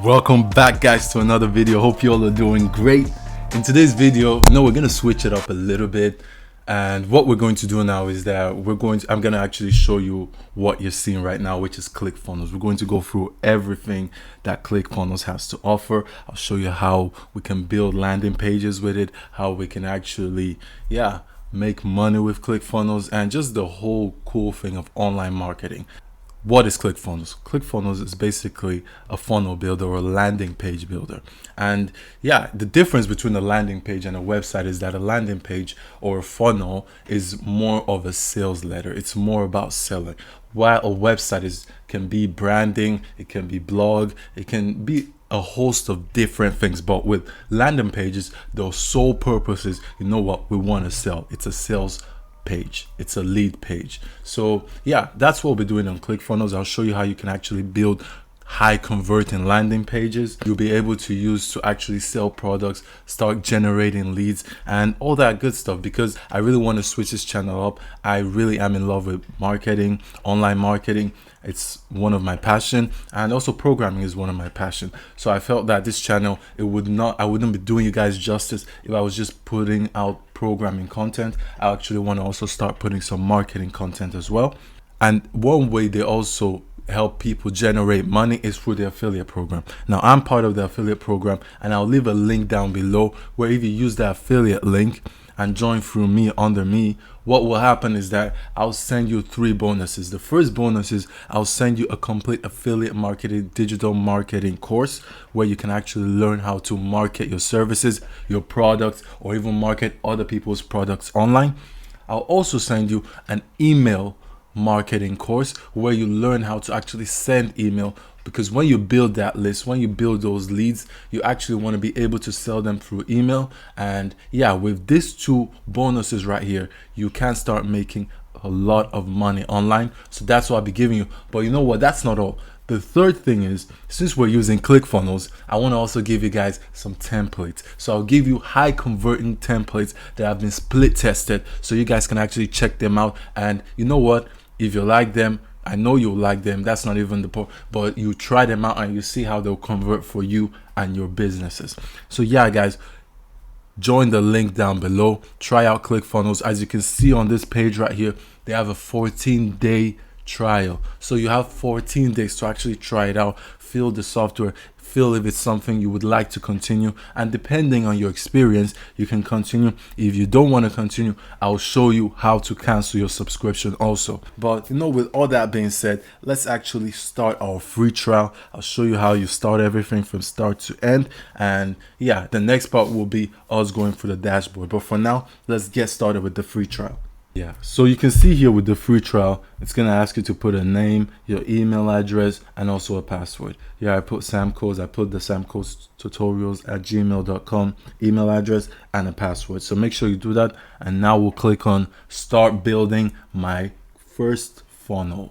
Welcome back, guys, to another video. Hope you all are doing great. In today's video, we're gonna switch it up a little bit, and what we're going to do now is that I'm gonna actually show you what you're seeing right now, which is Clickfunnels. We're going to go through everything that Clickfunnels has to offer. I'll show you how we can build landing pages with it, how we can actually make money with Clickfunnels, and just the whole cool thing of online marketing. What is Clickfunnels? Clickfunnels is basically a funnel builder or a landing page builder. And the difference between a landing page and a website is that a landing page or a funnel is more of a sales letter. It's more about selling. While a website can be branding, it can be blog, it can be a host of different things. But with landing pages, the sole purpose is, we want to sell. It's a sales page, it's a lead page. So that's what we'll be doing on Clickfunnels. I'll show you how you can actually build high converting landing pages you'll be able to use to actually sell products, start generating leads, and all that good stuff, because I really want to switch this channel up. I really am in love with marketing, online marketing. It's one of my passion, and also programming is one of my passion. So I felt that this channel, I wouldn't be doing you guys justice if I was just putting out programming content. I actually want to also start putting some marketing content as well. And one way they also help people generate money is through the affiliate program. Now, I'm part of the affiliate program, and I'll leave a link down below where if you use the affiliate link and join through me, under me, what will happen is that I'll send you 3 bonuses. The first bonus is I'll send you a complete affiliate marketing, digital marketing course where you can actually learn how to market your services, your products, or even market other people's products online. I'll also send you an email marketing course where you learn how to actually send email, because when you build that list, when you build those leads, you actually want to be able to sell them through email. And with these 2 bonuses right here, you can start making a lot of money online. So that's what I'll be giving you. But you know what, that's not all. The third thing is, since we're using Clickfunnels, I want to also give you guys some templates. So I'll give you high converting templates that have been split tested, so you guys can actually check them out. And you know what, if you like them, I know you'll like them. That's not even the point, but you try them out and you see how they'll convert for you and your businesses. So guys, join the link down below. Try out Clickfunnels. As you can see on this page right here, they have a 14-day trial. So you have 14 days to actually try it out, feel the software, feel if it's something you would like to continue, and depending on your experience, you can continue. If you don't want to continue, I'll show you how to cancel your subscription also. But with all that being said, let's actually start our free trial. I'll show you how you start everything from start to end, and the next part will be us going through the dashboard. But for now, let's get started with the free trial. So you can see here with the free trial, it's going to ask you to put a name, your email address, and also a password. I put Sam Codes. I put the Sam Codes tutorials at gmail.com email address and a password. So make sure you do that. And now we'll click on start building my first funnel.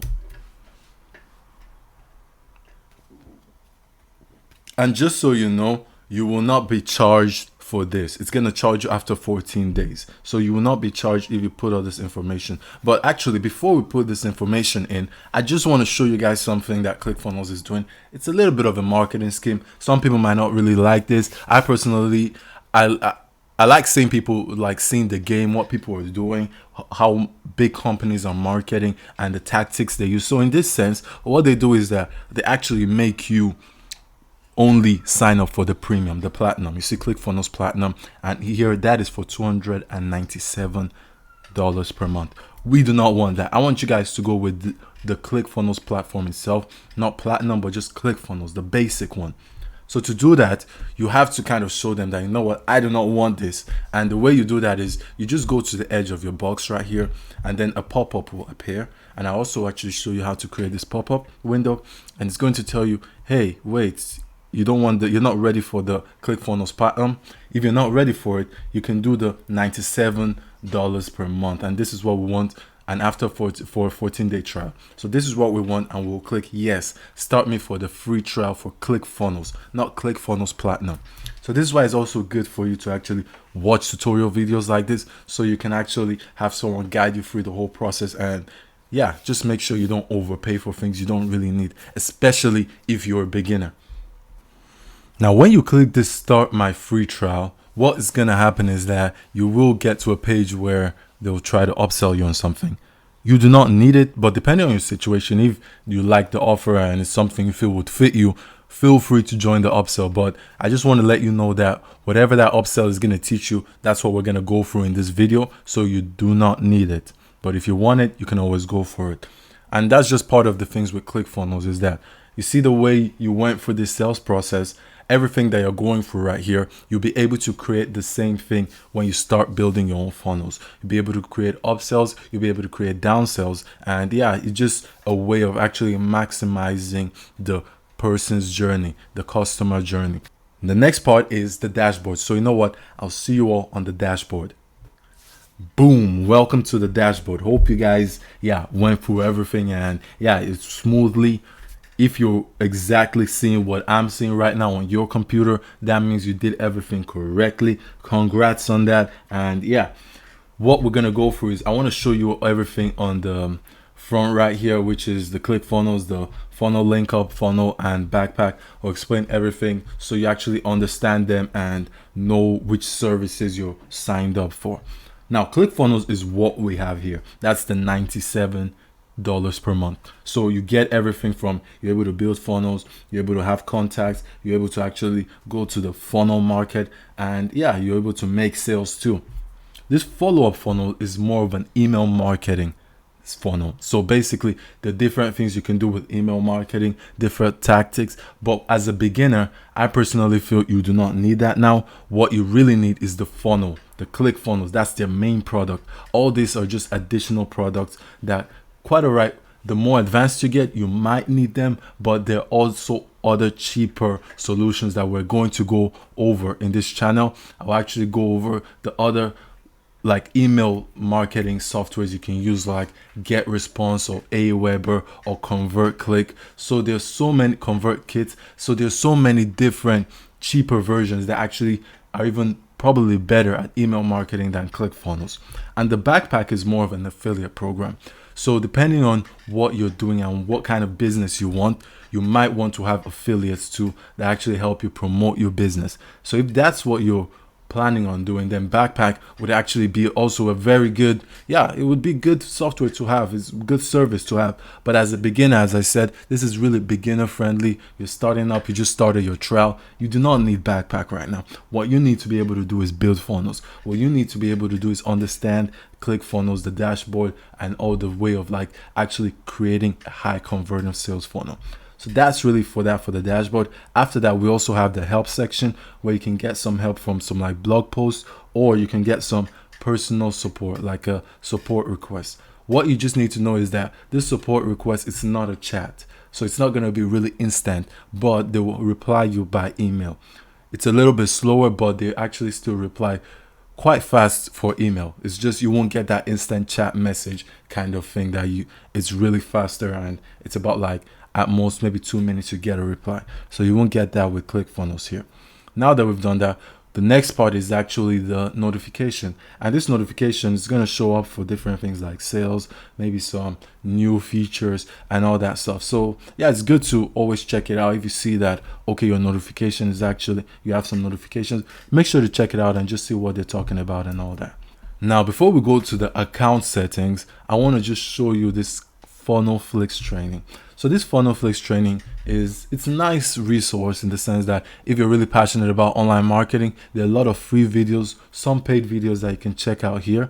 And just so you know, you will not be charged for this. It's going to charge you after 14 days. So you will not be charged if you put all this information. But actually, before we put this information in, I just want to show you guys something that Clickfunnels is doing. It's a little bit of a marketing scheme. Some people might not really like this. I personally, I like seeing people, seeing the game, what people are doing, how big companies are marketing, and the tactics they use. So in this sense, what they do is that they actually make you only sign up for the premium, the platinum. You see Clickfunnels Platinum, and here that is for $297 per month. We do not want that. I want you guys to go with the Clickfunnels platform itself, not platinum, but just Clickfunnels, the basic one. So to do that, you have to kind of show them that, I do not want this. And the way you do that is you just go to the edge of your box right here, and then a pop-up will appear. And I also actually show you how to create this pop-up window, and it's going to tell you, hey, wait, you're not ready for the Clickfunnels Platinum. If you're not ready for it, you can do the $97 per month, and this is what we want. And after for a 14-day trial, so this is what we want, and we'll click yes, start me for the free trial for Clickfunnels, not Clickfunnels Platinum. So this is why it's also good for you to actually watch tutorial videos like this, so you can actually have someone guide you through the whole process. And just make sure you don't overpay for things you don't really need, especially if you're a beginner. Now, when you click this start my free trial, what is going to happen is that you will get to a page where they'll try to upsell you on something. You do not need it, but depending on your situation, if you like the offer and it's something you feel would fit you, feel free to join the upsell. But I just want to let you know that whatever that upsell is going to teach you, that's what we're going to go through in this video. So you do not need it. But if you want it, you can always go for it. And that's just part of the things with Clickfunnels, is that you see the way you went through this sales process, everything that you're going through right here, you'll be able to create the same thing when you start building your own funnels. You'll be able to create upsells, you'll be able to create downsells. And yeah, it's just a way of actually maximizing the person's journey, the customer journey. The next part is the dashboard. So you know what? I'll see you all on the dashboard. Boom, welcome to the dashboard. Hope you guys went through everything and it's smoothly. If you're exactly seeing what I'm seeing right now on your computer, that means you did everything correctly. Congrats on that. And what we're gonna go through is I want to show you everything on the front right here, which is the Clickfunnels, the funnel link up, funnel, and backpack. I'll explain everything so you actually understand them and know which services you're signed up for. Now, Clickfunnels is what we have here. That's the $97 per month. So you get everything from, you're able to build funnels, you're able to have contacts, you're able to actually go to the funnel market, and you're able to make sales too. This follow-up funnel is more of an email marketing funnel. So basically the different things you can do with email marketing, different tactics. But as a beginner, I personally feel you do not need that now. What you really need is the funnel, the Clickfunnels. That's their main product. All these are just additional products that, quite all right, the more advanced you get, you might need them, but there are also other cheaper solutions that we're going to go over in this channel. I'll actually go over the other like email marketing softwares you can use, like GetResponse or Aweber or ConvertClick. So there's so many ConvertKit. So there's so many different cheaper versions that actually are even probably better at email marketing than Clickfunnels. And the backpack is more of an affiliate program. So depending on what you're doing and what kind of business you want, you might want to have affiliates too that actually help you promote your business. So if that's what you're planning on doing, then backpack would actually be also a very good, it would be good software to have. It's good service to have. But as a beginner, as I said, this is really beginner friendly. You're starting up, you just started your trial. You do not need backpack right now. What you need to be able to do is build funnels. What you need to be able to do is understand Clickfunnels, the dashboard, and all the way of like actually creating a high converting sales funnel. So that's really for the dashboard. After that, we also have the help section where you can get some help from some like blog posts, or you can get some personal support, like a support request. What you just need to know is that this support request is not a chat. So it's not going to be really instant, but they will reply you by email. It's a little bit slower, but they actually still reply quite fast for email. It's just you won't get that instant chat message kind of thing it's really faster, and it's about like at most maybe 2 minutes to get a reply. So you won't get that with Clickfunnels here. Now that we've done that, the next part is actually the notification. And this notification is going to show up for different things like sales, maybe some new features and all that stuff. So it's good to always check it out. If you see that, okay, your notification is actually, you have some notifications, make sure to check it out and just see what they're talking about and all that. Now, before we go to the account settings, I want to just show you this Funnel Flicks training. So this Funnel Flicks training it's a nice resource in the sense that if you're really passionate about online marketing, there are a lot of free videos, some paid videos that you can check out here.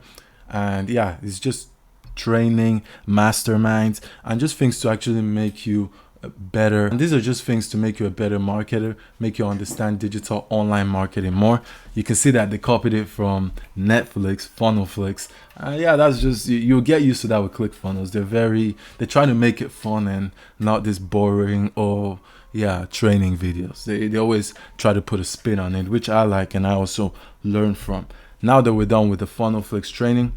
And it's just training, masterminds, and just things to actually make you better. And these are just things to make you a better marketer, make you understand digital online marketing more. You can see that they copied it from Netflix, Funnelflix. That's just, you'll get used to that with Clickfunnels. They're trying to make it fun and not this boring or training videos. They always try to put a spin on it, which I like and I also learn from. Now that we're done with the Funnelflix training,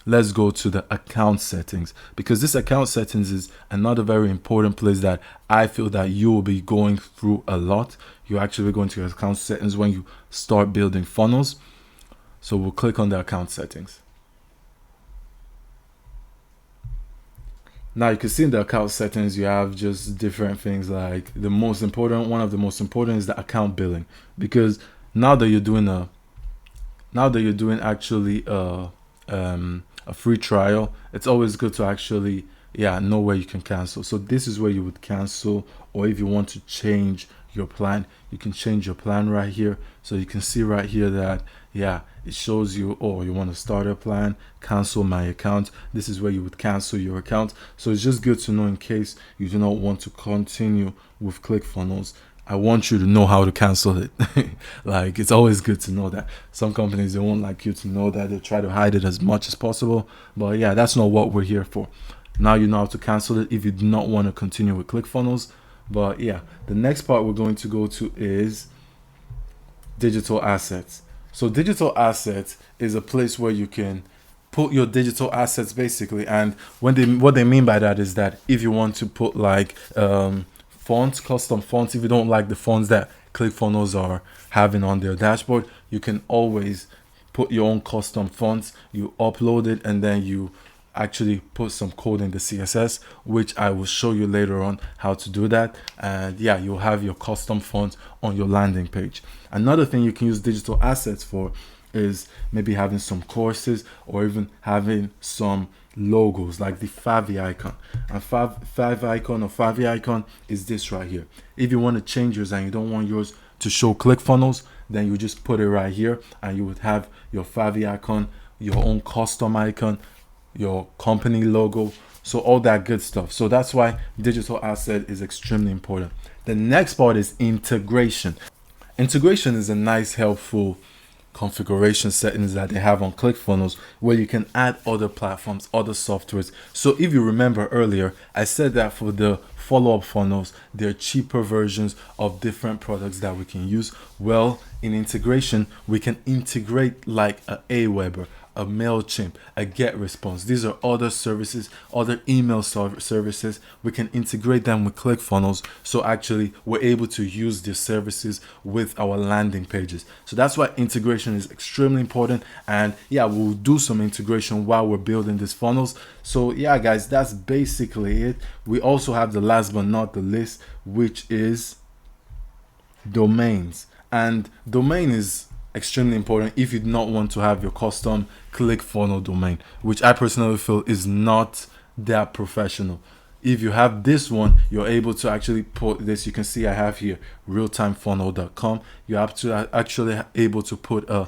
let's go to the account settings, because this account settings is another very important place that I feel that you will be going through a lot. You're actually going to your account settings when you start building funnels. So we'll click on the account settings. Now you can see in the account settings you have just different things. Like the most important, one of the most important is the account billing, because now that you're doing a now that you're doing actually a free trial, it's always good to actually know where you can cancel. So this is where you would cancel, or if you want to change your plan, you can change your plan right here. So you can see right here that it shows you, oh, you want to start a plan, cancel my account. This is where you would cancel your account. So it's just good to know in case you do not want to continue with ClickFunnels. I want you to know how to cancel it. Like, it's always good to know that. Some companies, they won't like you to know that. They try to hide it as much as possible. But yeah, that's not what we're here for. Now you know how to cancel it if you do not want to continue with ClickFunnels. But yeah, the next part we're going to go to is digital assets. So digital assets is a place where you can put your digital assets basically. And what they mean by that is that if you want to put like fonts, custom fonts, if you don't like the fonts that ClickFunnels are having on their dashboard, you can always put your own custom fonts. You upload it and then you actually put some code in the CSS, which I will show you later on how to do that. And yeah, you'll have your custom font on your landing page. Another thing you can use digital assets for is maybe having some courses, or even having some logos like the favy icon. And fav icon or favy icon is this right here. If you want to change yours and you don't want yours to show ClickFunnels, then you just put it right here and you would have your favy icon, your own custom icon, your company logo, so all that good stuff. So that's why digital asset is extremely important. The next part is integration. Integration is a nice, helpful configuration settings that they have on ClickFunnels, where you can add other platforms, other softwares. So if you remember earlier, I said that for the follow-up funnels, there are cheaper versions of different products that we can use. Well, in integration, we can integrate like a Aweber, a MailChimp, a GetResponse. These are other services, other email services. We can integrate them with ClickFunnels. So actually we're able to use these services with our landing pages. So that's why integration is extremely important. And yeah, we'll do some integration while we're building these funnels. So yeah, guys, that's basically it. We also have the last but not the least, which is domains. And domain is extremely important if you do not want to have your custom ClickFunnels domain, which I personally feel is not that professional. If you have this one, you're able to actually put this. You can see I have here realtimefunnel.com. You have to actually able to put a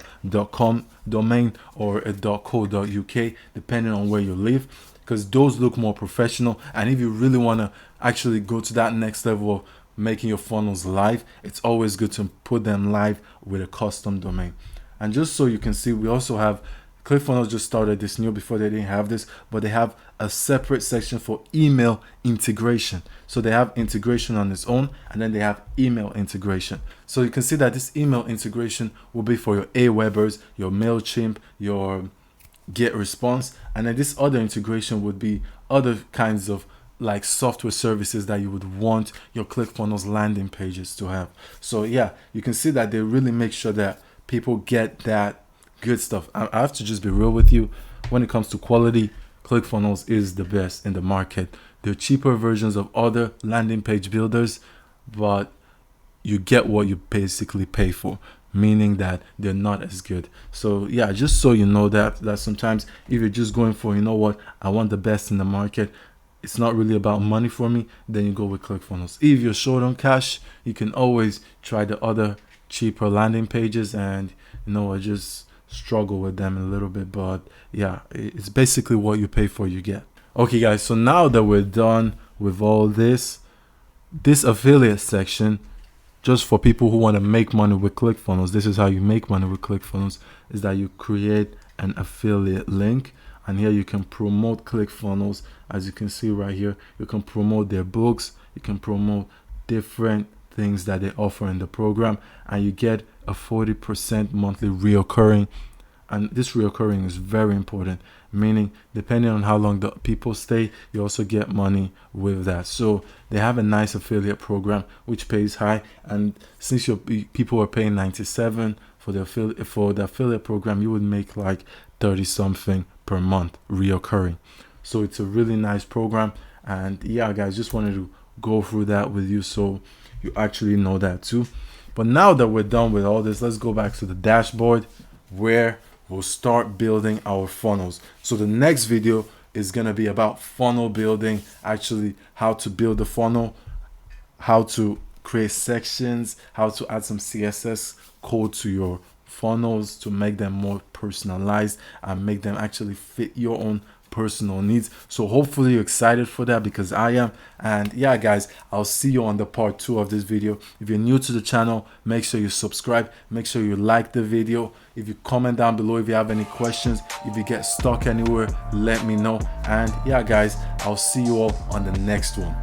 .com domain or a .co.uk depending on where you live, because those look more professional. And if you really want to actually go to that next level of making your funnels live, it's always good to put them live with a custom domain. And just so you can see, we also have ClickFunnels just started this new. Before they didn't have this, but they have a separate section for email integration. So they have integration on its own, and then they have email integration. So you can see that this email integration will be for your Awebers, your MailChimp, your GetResponse, and then this other integration would be other kinds of like software services that you would want your ClickFunnels landing pages to have. So yeah, you can see that they really make sure that people get that good stuff. I have to just be real with you. When it comes to quality, ClickFunnels is the best in the market. There are cheaper versions of other landing page builders, but you get what you basically pay for, meaning that they're not as good. So yeah, just so you know that sometimes if you're just going for, you know what, I want the best in the market, it's not really about money for me, then you go with ClickFunnels. If you're short on cash, you can always try the other cheaper landing pages, and you know, I just struggle with them a little bit, but yeah, it's basically what you pay for, you get. Okay guys, so now that we're done with all this affiliate section, just for people who want to make money with ClickFunnels, this is how you make money with ClickFunnels, is that you create an affiliate link, and here you can promote ClickFunnels. As you can see right here, you can promote their books, you can promote different things that they offer in the program, and you get a 40% monthly reoccurring. And this reoccurring is very important, meaning depending on how long the people stay, you also get money with that. So they have a nice affiliate program which pays high, and since your people are paying 97 for the affiliate program, you would make like 30 something per month reoccurring. So it's a really nice program, And yeah guys, just wanted to go through that with you so you actually know that too. But now that we're done with all this, let's go back to the dashboard where we'll start building our funnels. So the next video is going to be about funnel building, actually how to build a funnel, how to create sections, how to add some CSS code to your funnels to make them more personalized and make them actually fit your own personal needs. So hopefully you're excited for that, because I am. And yeah guys, I'll see you on the part 2 of this video. If you're new to the channel, make sure you subscribe, make sure you like the video. If you comment down below if you have any questions, if you get stuck anywhere, let me know. And yeah guys, I'll see you all on the next one.